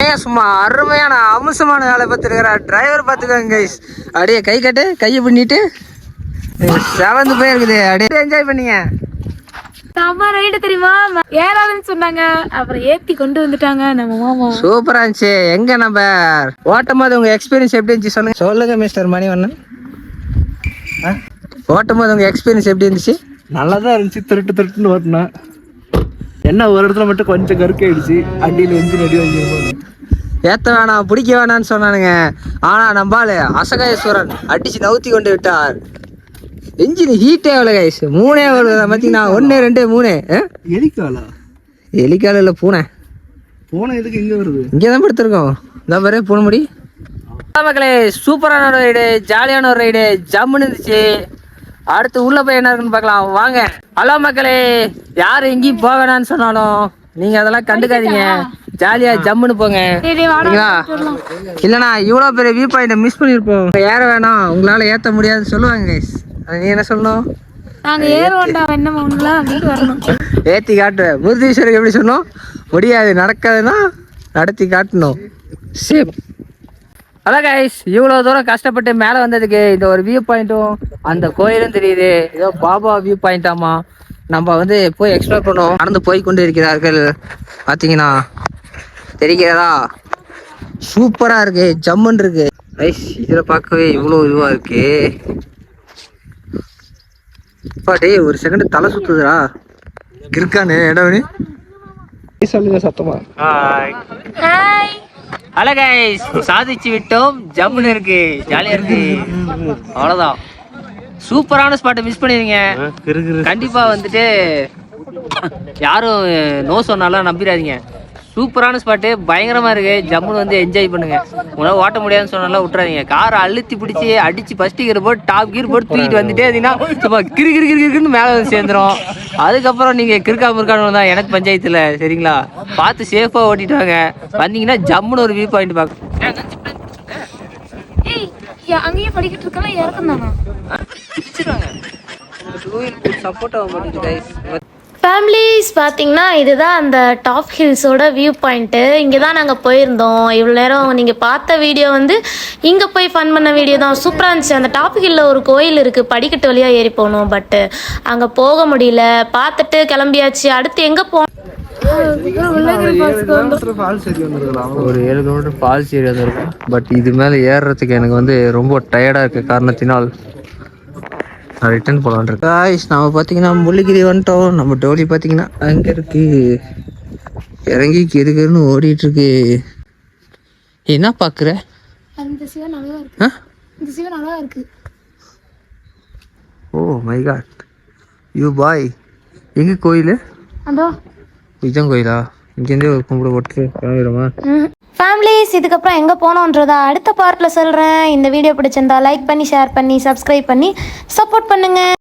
பையன் சும்மா அருமையான அம்சமான வேலை பார்த்துருக்கிறார். டிரைவர் பார்த்துக்கோங்க கைஸ். அப்படியே கை கட்டு, கையை பண்ணிட்டு செவந்து போயிருக்குது. அப்படியே என்ஜாய் பண்ணீங்க. அம்மா ரைடு தெரியுமா, ஏறாதுன்னு சொன்னாங்க, அப்புறம் ஏத்தி கொண்டு வந்துட்டாங்க நம்ம மாமா. சூப்பரா இருந்துச்சு. எங்க நம்ம ஓட்டும் போது உங்க எக்ஸ்பீரியன்ஸ் எப்படி இருந்துச்சு சொல்லுங்க. சொல்லுங்க மிஸ்டர் மணிவண்ணன். ஓட்டும் போது உங்க எக்ஸ்பீரியன்ஸ் எப்படி இருந்துச்சு? நல்லா தான் இருந்துச்சு. திருட்டுன்னு ஓட்டினேன். என்ன ஒரு இடத்துல மட்டும் கொஞ்சம் கருக்காயிடுச்சு. அடியில் எஞ்சின் அடி வாங்கி ஏத்த வேணாம், பிடிக்க வேணான்னு சொன்னானுங்க. ஆனா நம்பாலு அசகாயஸ்வரன் அடிச்சு நவுத்தி கொண்டு விட்டார். என்ஜின் ஹீட்டே எவ்வளோ கைஸ்? 3 எவ்வளோ பார்த்தீங்கன்னா 1 2 3. எலிக்காலா? எலிக்கால இல்லை, பூனை. பூனை எதுக்கு இங்கே வருது? இங்கே தான் படுத்துருக்கோம். இந்த பாரு பூனை முடி. மக்களே, சூப்பரான ஒரு ரைடு, ஜாலியான ஒரு ரைடு, ஜம்முன்னு இருந்துச்சு. அடுத்து உள்ள போய் என்ன இருக்குன்னு பார்க்கலாம் வாங்க. ஹலோ மக்களே, யார் எங்கேயும் போக வேணான்னு சொன்னாலும் நீங்க அதெல்லாம் கண்டுக்காதீங்க. ஜாலியா ஜம்முன்னு போங்க. இல்லைண்ணா இவ்வளோ பெரிய வியூ பாயிண்ட்டை மிஸ் பண்ணியிருப்போம். ஏற வேணாம், உங்களால ஏற்ற முடியாதுன்னு சொல்லுவாங்க கைஸ். நீ என்ன சொல்லணும்? நாங்க ஏறுவோம்டா, என்ன பண்ணலாம் அப்படின்னு வரணும். ஏற்றி காட்டுவேன். முருதீஸ்வருக்கு எப்படி சொன்னோம்? முடியாது, நடக்காதுன்னா நடத்தி காட்டணும். சேம். ஹலோ கைஸ், இவ்வளோ தூரம் கஷ்டப்பட்டு மேலே வந்ததுக்கு இந்த ஒரு வியூ பாயிண்ட்டும் அந்த கோயிலும் தெரியுது. ஏதோ பாபா வியூ பாயிண்டாமா. நம்ம வந்து போய் எக்ஸ்ப்ளோர் பண்ணுவோம். நடந்து போய் கொண்டு இருக்கிறார்கள். பார்த்தீங்கன்னா தெரிகிறதா? சூப்பராக இருக்கு, ஜம்முன்னு இருக்கு கைஸ். இதில் பார்க்கவே இவ்வளோ இதுவாக இருக்கு. டே ஒரு செகண்ட் தலை சுத்துதுடா. கிறுக்கானு இடவனு சொல்லுங்க சத்தமா. ஹாய். ஹலோ கைஸ், சாதிச்சு விட்டோம். ஜம்முன்னு இருக்கு, ஜாலியா இருக்கு. அவ்வளோதான். சூப்பரான ஸ்பாட்டை மிஸ் பண்ணிடுங்க. கண்டிப்பா வந்துட்டு யாரும் நோ சொன்னாலும் நம்பிடாதீங்க. சூப்பரான ஸ்பாட்டு, பயங்கரமா இருக்கு. ஜம்முன்னு வந்து என்ஜாய் பண்ணுங்க. உங்களால் ஓட்ட முடியாதுன்னு சொன்னாலும் விட்டுறாதீங்க. காரை அழுத்தி பிடிச்சி அடிச்சு ஃபர்ஸ்ட் கியர் போட்டு டாப் கியர் போட்டு தூக்கிட்டு வந்துட்டே இருந்தீங்கன்னா சும்மா கிறுக்குன்னு மேலே வந்து சேர்ந்துடும். அதுக்கப்புறம் நீங்க கிறுக்காம தான் எனக்கு பஞ்சாயத்துல. சரிங்களா, பார்த்து சேஃபா ஓட்டிட்டு வாங்க. வந்தீங்கன்னா ஜம்முன்னு ஒரு வியூ பாயிண்ட் பார்க்க. அங்கேயே படிக்கிட்டு இருக்கலாம், இறக்கம் தானா சப்போர்ட் ஆக மாட்டேங்குது கைஸ். ஃபேமிலிஸ் பார்த்தீங்கன்னா இதுதான் அந்த டாப் ஹில்ஸோட வியூ பாயிண்ட்டு. இங்கே தான் நாங்கள் போயிருந்தோம். இவ்வளோ நேரம் நீங்கள் பார்த்த வீடியோ வந்து இங்கே போய் ஃபன் பண்ண வீடியோ தான். சூப்பராக இருந்துச்சு. அந்த டாப் ஹில்லில் ஒரு கோயில் இருக்குது, படிக்கட்டு வழியாக ஏறி போகணும். பட்டு அங்கே போக முடியல. பார்த்துட்டு கிளம்பியாச்சு. அடுத்து எங்கே போனோம்? ஒரு 7 கிலோமீட்டர் ஃபால்ஸ் ஏரியா தான் இருக்கும். பட் இது மேலே ஏறுறதுக்கு எனக்கு வந்து ரொம்ப டயர்டாக இருக்க காரணத்தினால் நான் ரிட்டர்ன் போகலான் இருக்கேன். காய்ஸ், நம்ம பார்த்தீங்கன்னா முள்ளிகிரி வந்துட்டோம். நம்ம டோலி பார்த்தீங்கன்னா அங்கே இருக்கு, இறங்கி கிருக்குன்னு ஓடிட்டு இருக்கு. என்ன பார்க்குற? அந்த சிவன் நல்லா இருக்கு. இந்த சிவன் நல்லா இருக்கு. Oh my God, you bye. எங்கே கோயில்? அதோ இதுதான் கோயிலா? இங்கேருந்தே ஒரு கும்பிட போட்டு கிளம்பிடுமா? ஃபேமிலிஸ், இதுக்கப்புறம் எங்கே போனோன்றதா அடுத்த பார்ட்டில் சொல்கிறேன். இந்த வீடியோ பிடிச்சிருந்தா லைக் பண்ணி, ஷேர் பண்ணி, சப்ஸ்கிரைப் பண்ணி சப்போர்ட் பண்ணுங்கள்.